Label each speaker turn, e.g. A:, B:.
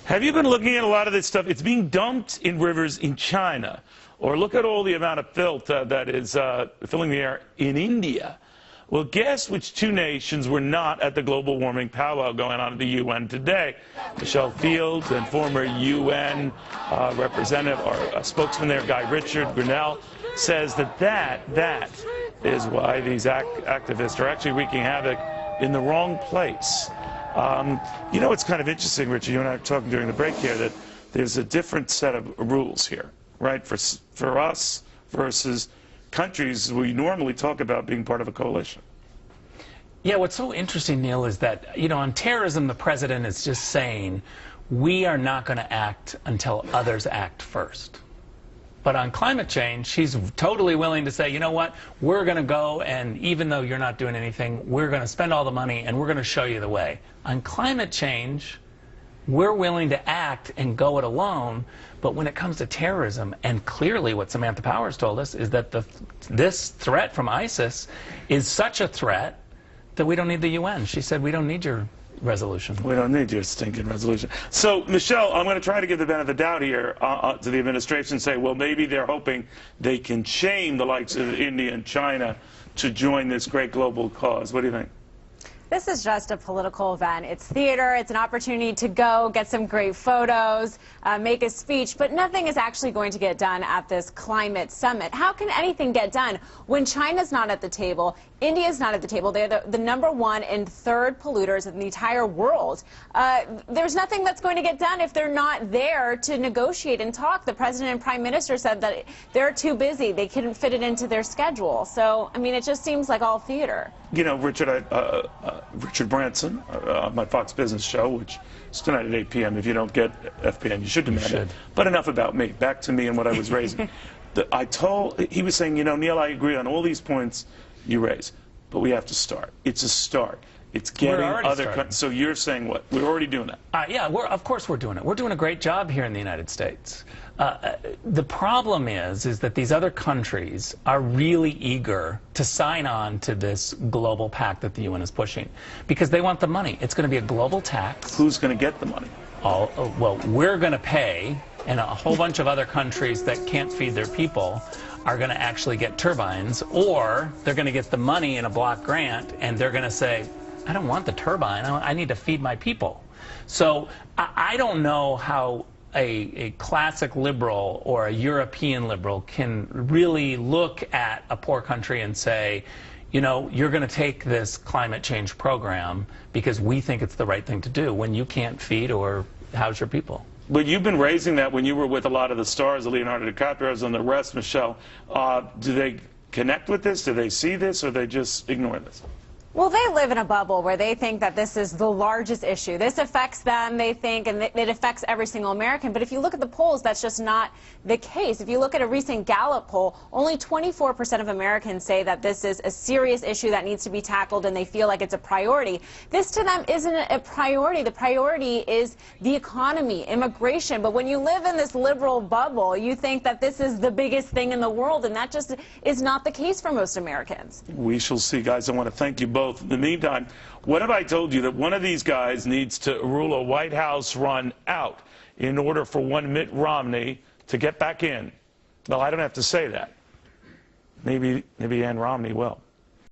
A: Have you been looking at a lot of this stuff? It's being dumped in rivers in China. Or look at all the amount of filth that is filling the air in India. Well, guess which two nations were not at the global warming powwow going on at the UN today? Michelle Fields and former UN representative, or spokesman there, Guy Richard Grinnell, says that is why these activists are actually wreaking havoc in the wrong place. You know, it's kind of interesting, Richard, you and I were talking during the break here, that there's a different set of rules here, right, for us versus countries we normally talk about being part of a coalition.
B: Yeah, what's so interesting, Neil, is that, you know, on terrorism, the president is just saying, we are not going to act until others act first. But on climate change, she's totally willing to say, you know what, we're going to go, and even though you're not doing anything, we're going to spend all the money, and we're going to show you the way. On climate change, we're willing to act and go it alone, but when it comes to terrorism, and clearly what Samantha Powers told us is that this threat from ISIS is such a threat that we don't need the UN. She said, we don't need your resolution.
A: We don't need your stinking resolution. So, Michelle, I'm going to try to give the benefit of the doubt here to the administration, say, well, maybe they're hoping they can shame the likes of India and China to join this great global cause. What do you think?
C: This is just a political event. It's theater. It's an opportunity to go get some great photos, make a speech, but nothing is actually going to get done at this climate summit. How can anything get done when China's not at the table, India's not at the table? They're the #1 and #3 polluters in the entire world. There's nothing that's going to get done if they're not there to negotiate and talk. The president and prime minister said that they're too busy. They couldn't fit it into their schedule. So, I mean, it just seems like all theater.
A: You know, Richard, Richard Branson, my Fox Business show, which is tonight at 8 p.m. If you don't get FPN, you should demand it. But enough about me. Back to me and what I was raising. He was saying, you know, Neil, I agree on all these points you raise, but we have to start. It's a start. It's getting other countries. So you're saying what? We're already doing that.
B: Yeah, of course we're doing it. We're doing a great job here in the United States. The problem is that these other countries are really eager to sign on to this global pact that the UN is pushing because they want the money. It's going to be a global tax.
A: Who's going to get the money?
B: Well, we're going to pay, and a whole bunch of other countries that can't feed their people are going to actually get turbines, or they're going to get the money in a block grant, and they're going to say, I don't want the turbine. I need to feed my people. So I don't know how a classic liberal or a European liberal can really look at a poor country and say, you know, you're going to take this climate change program because we think it's the right thing to do when you can't feed or house your people.
A: But you've been raising that when you were with a lot of the stars, the Leonardo DiCaprio's and the rest, Michelle. Do they connect with this? Do they see this, or they just ignore this?
C: Well, they live in a bubble where they think that this is the largest issue. This affects them, they think, and it affects every single American. But if you look at the polls, that's just not the case. If you look at a recent Gallup poll, only 24% of Americans say that this is a serious issue that needs to be tackled, and they feel like it's a priority. This to them isn't a priority. The priority is the economy, immigration. But when you live in this liberal bubble, you think that this is the biggest thing in the world, and that just is not the case for most Americans.
A: We shall see, guys. I want to thank you both. In the meantime, what have I told you that one of these guys needs to rule a White House run out in order for one Mitt Romney to get back in? Well, I don't have to say that. Maybe Ann Romney will.